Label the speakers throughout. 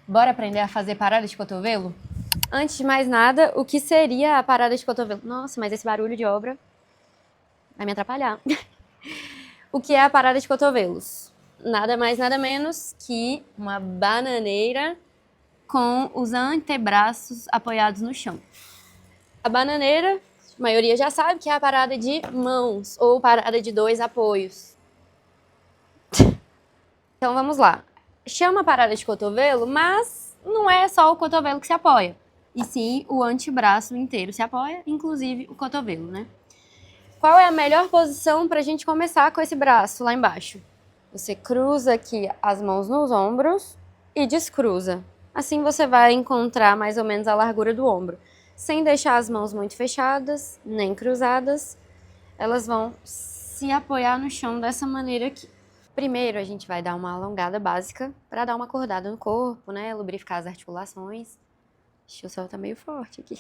Speaker 1: Bora aprender a fazer parada de cotovelo? Antes de mais nada, o que seria a parada de cotovelo? Nossa, mas esse barulho de obra vai me atrapalhar. O que é a parada de cotovelos? Nada mais, nada menos que uma bananeira com os antebraços apoiados no chão. A bananeira, a maioria já sabe que é a parada de mãos ou parada de 2 apoios. Então vamos lá. Chama parada de cotovelo, mas não é só o cotovelo que se apoia, e sim o antebraço inteiro se apoia, inclusive o cotovelo, né? Qual é a melhor posição para a gente começar com esse braço lá embaixo? Você cruza aqui as mãos nos ombros e descruza. Assim você vai encontrar mais ou menos a largura do ombro, sem deixar as mãos muito fechadas, nem cruzadas. Elas vão se apoiar no chão dessa maneira aqui. Primeiro, a gente vai dar uma alongada básica para dar uma acordada no corpo, né? Lubrificar as articulações. Ixi, o sol tá meio forte aqui.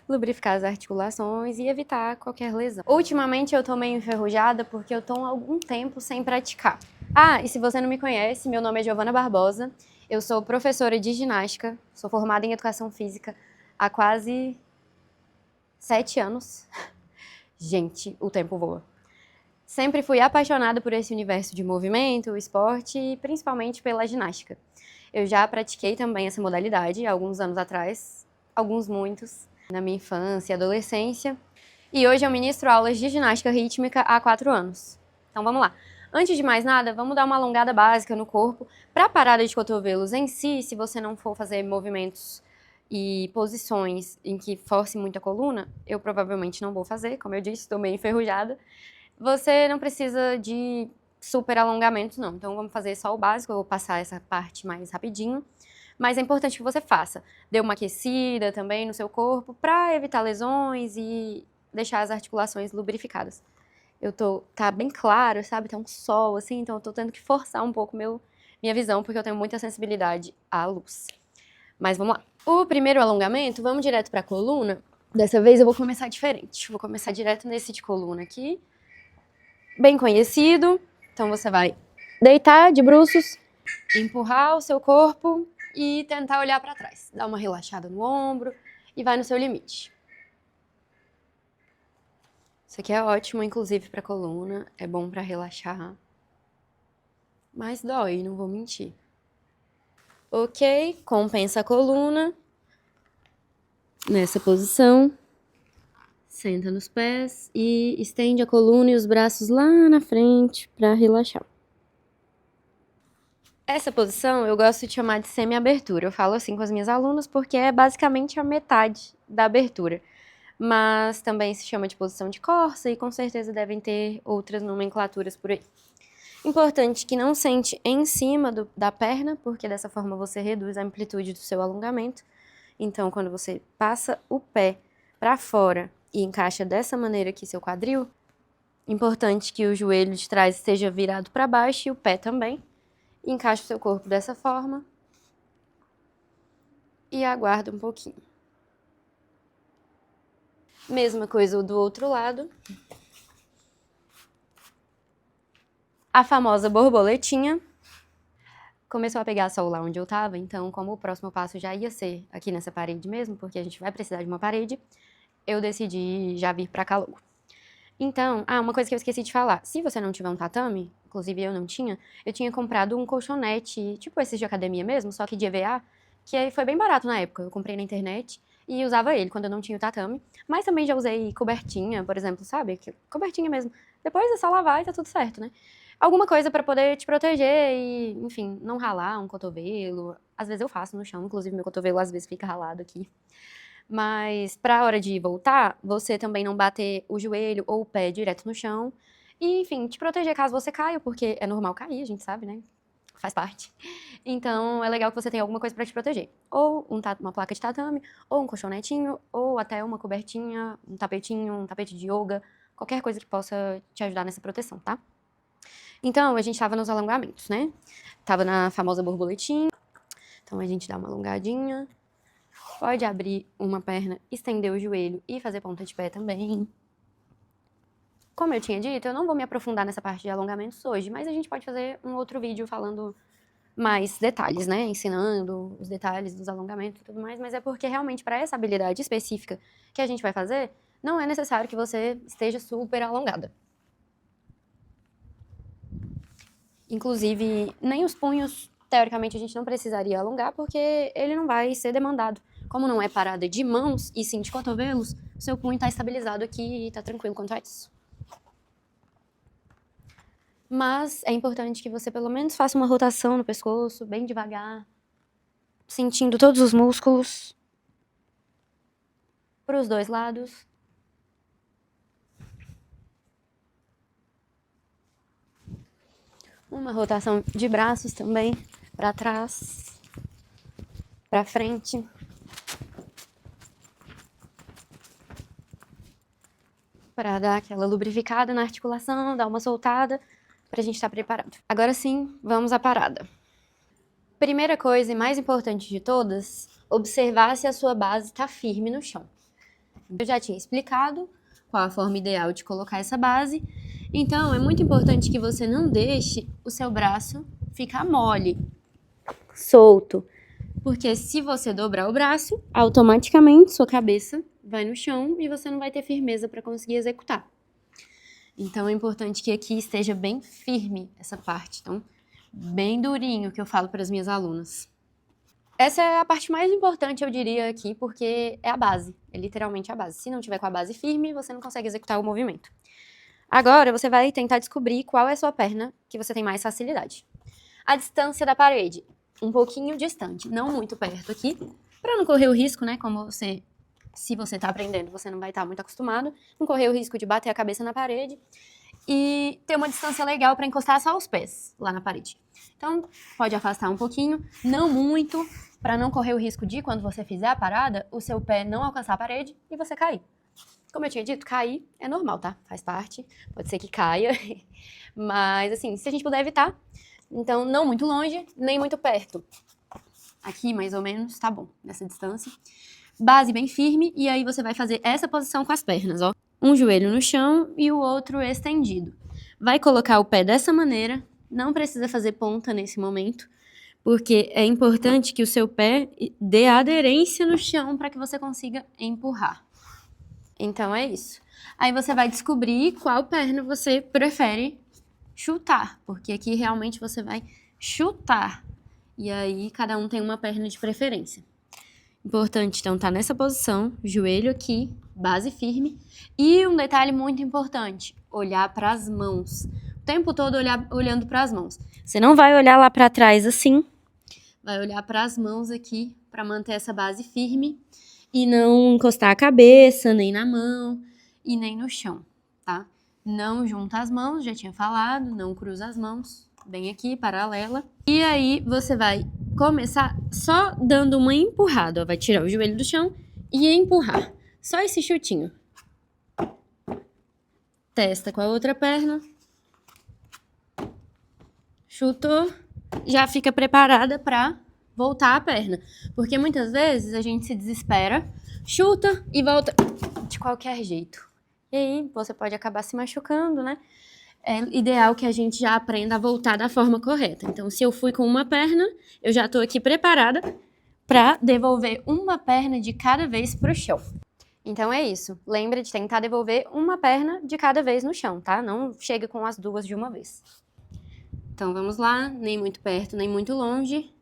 Speaker 1: Lubrificar as articulações e evitar qualquer lesão. Ultimamente eu tô meio enferrujada porque eu tô há algum tempo sem praticar. Ah, e se você não me conhece, meu nome é Giovana Barbosa. Eu sou professora de ginástica, sou formada em educação física há quase 7 anos. Gente, o tempo voa. Sempre fui apaixonada por esse universo de movimento, esporte e principalmente pela ginástica. Eu já pratiquei também essa modalidade há alguns anos atrás, muitos, na minha infância e adolescência. E hoje eu ministro aulas de ginástica rítmica há 4 anos. Então vamos lá. Antes de mais nada, vamos dar uma alongada básica no corpo. Para a parada de cotovelos em si, se você não for fazer movimentos e posições em que force muito a coluna, eu provavelmente não vou fazer, como eu disse, estou meio enferrujada. Você não precisa de super alongamentos, não. Então, vamos fazer só o básico. Eu vou passar essa parte mais rapidinho. Mas é importante que você faça. Dê uma aquecida também no seu corpo para evitar lesões e deixar as articulações lubrificadas. Tá bem claro, sabe? Tá um sol, assim, então eu tô tendo que forçar um pouco minha visão, porque eu tenho muita sensibilidade à luz. Mas vamos lá. O primeiro alongamento, vamos direto pra coluna. Dessa vez eu vou começar diferente. Vou começar direto nesse de coluna aqui. Bem conhecido. Então você vai deitar de bruços, empurrar o seu corpo e tentar olhar para trás. Dá uma relaxada no ombro e vai no seu limite. Isso aqui é ótimo, inclusive para coluna, é bom para relaxar. Mas dói, não vou mentir. Ok, compensa a coluna. Nessa posição. Senta nos pés e estende a coluna e os braços lá na frente para relaxar. Essa posição eu gosto de chamar de semi-abertura. Eu falo assim com as minhas alunas porque é basicamente a metade da abertura. Mas também se chama de posição de corça e com certeza devem ter outras nomenclaturas por aí. Importante que não sente em cima da perna, porque dessa forma você reduz a amplitude do seu alongamento. Então, quando você passa o pé para fora e encaixa dessa maneira aqui seu quadril, importante que o joelho de trás esteja virado para baixo e o pé também. Encaixa o seu corpo dessa forma e aguarda um pouquinho. Mesma coisa do outro lado. A famosa borboletinha. Começou a pegar sol lá onde eu tava, então como o próximo passo já ia ser aqui nessa parede mesmo, porque a gente vai precisar de uma parede, eu decidi já vir pra cá logo. Então, uma coisa que eu esqueci de falar. Se você não tiver um tatame, inclusive eu não tinha, eu tinha comprado um colchonete, tipo esses de academia mesmo, só que de EVA, que foi bem barato na época. Eu comprei na internet e usava ele quando eu não tinha o tatame. Mas também já usei cobertinha, por exemplo, sabe? Cobertinha mesmo. Depois é só lavar e tá tudo certo, né? Alguma coisa pra poder te proteger e, enfim, não ralar um cotovelo. Às vezes eu faço no chão, inclusive meu cotovelo às vezes fica ralado aqui. Mas para a hora de voltar, você também não bater o joelho ou o pé direto no chão. E, enfim, te proteger caso você caia, porque é normal cair, a gente sabe, né? Faz parte. Então, é legal que você tenha alguma coisa para te proteger. Ou uma placa de tatame, ou um colchonetinho, ou até uma cobertinha, um tapetinho, um tapete de yoga, qualquer coisa que possa te ajudar nessa proteção, tá? Então, a gente tava nos alongamentos, né? Tava na famosa borboletinha. Então, a gente dá uma alongadinha. Pode abrir uma perna, estender o joelho e fazer ponta de pé também. Como eu tinha dito, eu não vou me aprofundar nessa parte de alongamentos hoje, mas a gente pode fazer um outro vídeo falando mais detalhes, né? Ensinando os detalhes dos alongamentos e tudo mais, mas é porque realmente para essa habilidade específica que a gente vai fazer, não é necessário que você esteja super alongada. Inclusive, nem os punhos, teoricamente, a gente não precisaria alongar, porque ele não vai ser demandado. Como não é parada de mãos e sim de cotovelos, o seu punho está estabilizado aqui e está tranquilo quanto a isso. Mas é importante que você pelo menos faça uma rotação no pescoço, bem devagar, sentindo todos os músculos para os dois lados. Uma rotação de braços também, para trás, para frente. Para dar aquela lubrificada na articulação, dar uma soltada, para a gente estar preparado. Agora sim, vamos à parada. Primeira coisa e mais importante de todas, observar se a sua base está firme no chão. Eu já tinha explicado qual a forma ideal de colocar essa base, então é muito importante que você não deixe o seu braço ficar mole, solto, porque se você dobrar o braço, automaticamente sua cabeça vai no chão e você não vai ter firmeza para conseguir executar. Então é importante que aqui esteja bem firme essa parte, então bem durinho que eu falo para as minhas alunas. Essa é a parte mais importante, eu diria, aqui, porque é a base, é literalmente a base. Se não tiver com a base firme, você não consegue executar o movimento. Agora, você vai tentar descobrir qual é a sua perna que você tem mais facilidade. A distância da parede, um pouquinho distante, não muito perto aqui, para não correr o risco, né, como se você está aprendendo, você não vai estar muito acostumado, não correr o risco de bater a cabeça na parede e ter uma distância legal para encostar só os pés lá na parede. Então, pode afastar um pouquinho, não muito, para não correr o risco de, quando você fizer a parada, o seu pé não alcançar a parede e você cair. Como eu tinha dito, cair é normal, tá? Faz parte, pode ser que caia, mas assim, se a gente puder evitar, então não muito longe, nem muito perto. Aqui, mais ou menos, tá bom, nessa distância. Base bem firme, e aí você vai fazer essa posição com as pernas, ó. Um joelho no chão e o outro estendido. Vai colocar o pé dessa maneira, não precisa fazer ponta nesse momento, porque é importante que o seu pé dê aderência no chão para que você consiga empurrar. Então é isso. Aí você vai descobrir qual perna você prefere chutar, porque aqui realmente você vai chutar. E aí cada um tem uma perna de preferência. Importante, então, tá nessa posição, joelho aqui, base firme. E um detalhe muito importante, olhar para as mãos. O tempo todo olhando para as mãos. Você não vai olhar lá para trás assim, vai olhar para as mãos aqui para manter essa base firme e não encostar a cabeça, nem na mão e nem no chão, tá? Não junta as mãos, já tinha falado, não cruza as mãos, bem aqui, paralela. E aí você vai começar só dando uma empurrada, ó, vai tirar o joelho do chão e empurrar. Só esse chutinho. Testa com a outra perna. Chutou, já fica preparada para voltar a perna. Porque muitas vezes a gente se desespera, chuta e volta de qualquer jeito. E aí você pode acabar se machucando, né? É ideal que a gente já aprenda a voltar da forma correta. Então, se eu fui com uma perna, eu já estou aqui preparada para devolver uma perna de cada vez para o chão. Então é isso. Lembra de tentar devolver uma perna de cada vez no chão, tá? Não chega com as duas de uma vez. Então vamos lá, nem muito perto, nem muito longe.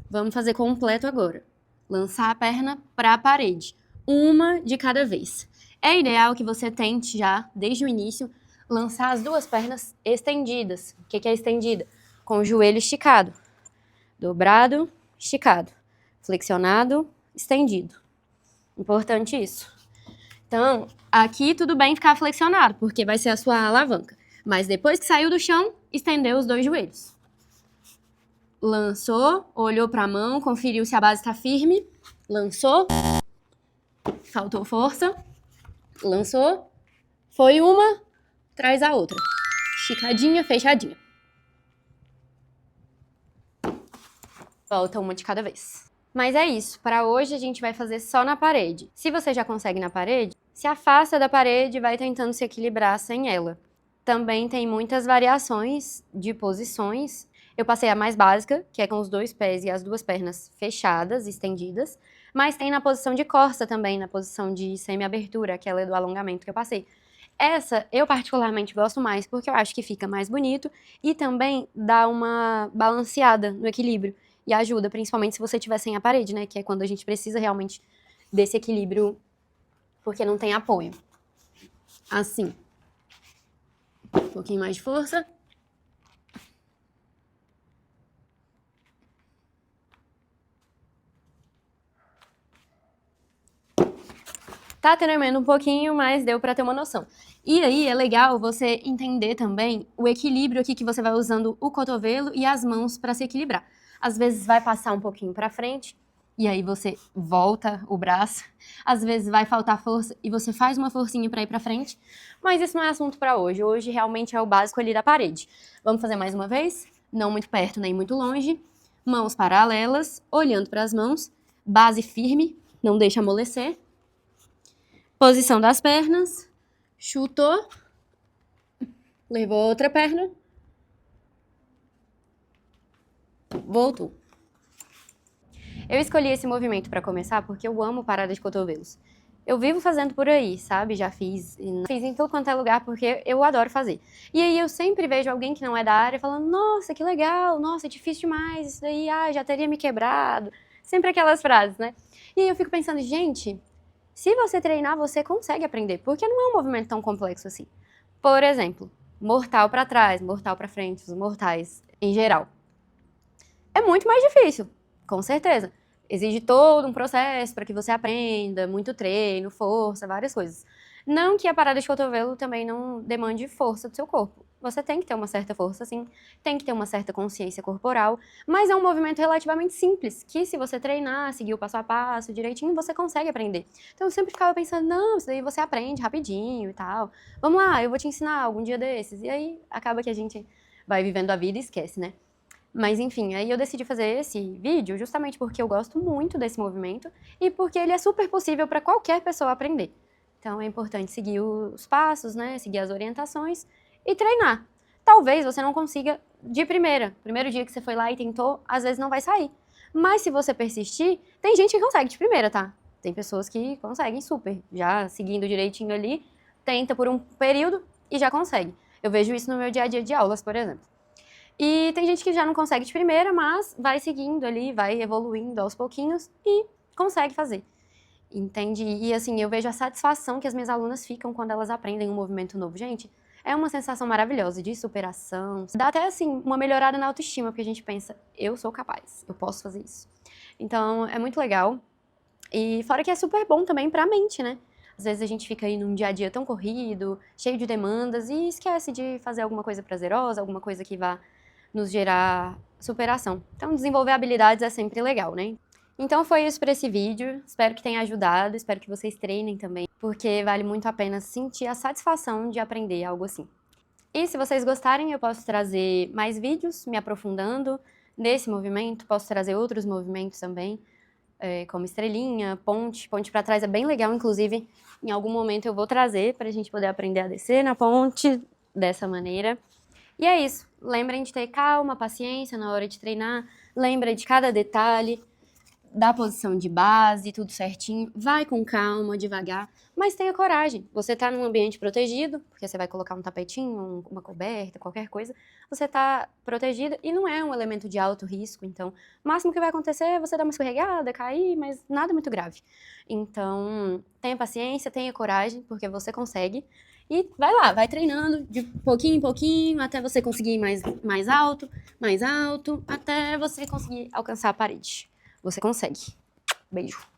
Speaker 1: Vamos fazer completo agora. Lançar a perna para a parede. Uma de cada vez. É ideal que você tente já, desde o início, lançar as duas pernas estendidas. O que é estendida? Com o joelho esticado. Dobrado, esticado. Flexionado, estendido. Importante isso. Então, aqui tudo bem ficar flexionado, porque vai ser a sua alavanca. Mas depois que saiu do chão, estendeu os dois joelhos. Lançou, olhou para a mão, conferiu se a base está firme. Lançou. Faltou força. Lançou. Foi uma. Traz a outra. Esticadinha, fechadinha. Volta uma de cada vez. Mas é isso. Para hoje a gente vai fazer só na parede. Se você já consegue na parede, se afasta da parede e vai tentando se equilibrar sem ela. Também tem muitas variações de posições. Eu passei a mais básica, que é com os 2 pés e as 2 pernas fechadas, estendidas, mas tem na posição de corsa também, na posição de semi-abertura, aquela do alongamento que eu passei. Essa eu particularmente gosto mais, porque eu acho que fica mais bonito e também dá uma balanceada no equilíbrio e ajuda, principalmente se você estiver sem a parede, né, que é quando a gente precisa realmente desse equilíbrio, porque não tem apoio. Assim. Um pouquinho mais de força. Tá tremendo um pouquinho, mas deu pra ter uma noção. E aí é legal você entender também o equilíbrio aqui que você vai usando o cotovelo e as mãos pra se equilibrar. Às vezes vai passar um pouquinho pra frente e aí você volta o braço. Às vezes vai faltar força e você faz uma forcinha pra ir pra frente. Mas isso não é assunto pra hoje. Hoje realmente é o básico ali da parede. Vamos fazer mais uma vez? Não muito perto nem muito longe. Mãos paralelas, olhando para as mãos. Base firme, não deixa amolecer. Posição das pernas, chutou, levou outra perna, voltou. Eu escolhi esse movimento para começar porque eu amo parada de cotovelos. Eu vivo fazendo por aí, sabe? Já fiz em tudo quanto é lugar porque eu adoro fazer. E aí eu sempre vejo alguém que não é da área falando, nossa, que legal, nossa, é difícil demais isso daí, já teria me quebrado. Sempre aquelas frases, né? E aí eu fico pensando, gente, se você treinar, você consegue aprender, porque não é um movimento tão complexo assim. Por exemplo, mortal para trás, mortal para frente, os mortais em geral. É muito mais difícil, com certeza. Exige todo um processo para que você aprenda, muito treino, força, várias coisas. Não que a parada de cotovelo também não demande força do seu corpo. Você tem que ter uma certa força, sim, tem que ter uma certa consciência corporal, mas é um movimento relativamente simples, que se você treinar, seguir o passo a passo direitinho, você consegue aprender. Então eu sempre ficava pensando, não, isso daí você aprende rapidinho e tal. Vamos lá, eu vou te ensinar algum dia desses. E aí acaba que a gente vai vivendo a vida e esquece, né? Mas enfim, aí eu decidi fazer esse vídeo justamente porque eu gosto muito desse movimento e porque ele é super possível para qualquer pessoa aprender. Então é importante seguir os passos, né? Seguir as orientações e treinar. Talvez você não consiga de primeira. Primeiro dia que você foi lá e tentou, às vezes não vai sair. Mas se você persistir, tem gente que consegue de primeira, tá? Tem pessoas que conseguem super, já seguindo direitinho ali, tenta por um período e já consegue. Eu vejo isso no meu dia a dia de aulas, por exemplo. E tem gente que já não consegue de primeira, mas vai seguindo ali, vai evoluindo aos pouquinhos e consegue fazer. Entende? E assim, eu vejo a satisfação que as minhas alunas ficam quando elas aprendem um movimento novo. Gente, é uma sensação maravilhosa de superação. Dá até assim uma melhorada na autoestima, porque a gente pensa, eu sou capaz, eu posso fazer isso. Então, é muito legal. E fora que é super bom também pra mente, né? Às vezes a gente fica aí num dia a dia tão corrido, cheio de demandas e esquece de fazer alguma coisa prazerosa, alguma coisa que vá nos gerar superação. Então, desenvolver habilidades é sempre legal, né? Então foi isso para esse vídeo, espero que tenha ajudado, espero que vocês treinem também, porque vale muito a pena sentir a satisfação de aprender algo assim. E se vocês gostarem, eu posso trazer mais vídeos me aprofundando nesse movimento, posso trazer outros movimentos também, como estrelinha, ponte para trás é bem legal, inclusive em algum momento eu vou trazer para a gente poder aprender a descer na ponte dessa maneira. E é isso, lembrem de ter calma, paciência na hora de treinar, lembrem de cada detalhe, da posição de base, tudo certinho, vai com calma, devagar, mas tenha coragem. Você tá num ambiente protegido, porque você vai colocar um tapetinho, uma coberta, qualquer coisa, você tá protegida e não é um elemento de alto risco, então o máximo que vai acontecer é você dar uma escorregada, cair, mas nada muito grave. Então, tenha paciência, tenha coragem, porque você consegue. E vai lá, vai treinando de pouquinho em pouquinho, até você conseguir ir mais alto, até você conseguir alcançar a parede. Você consegue. Beijo.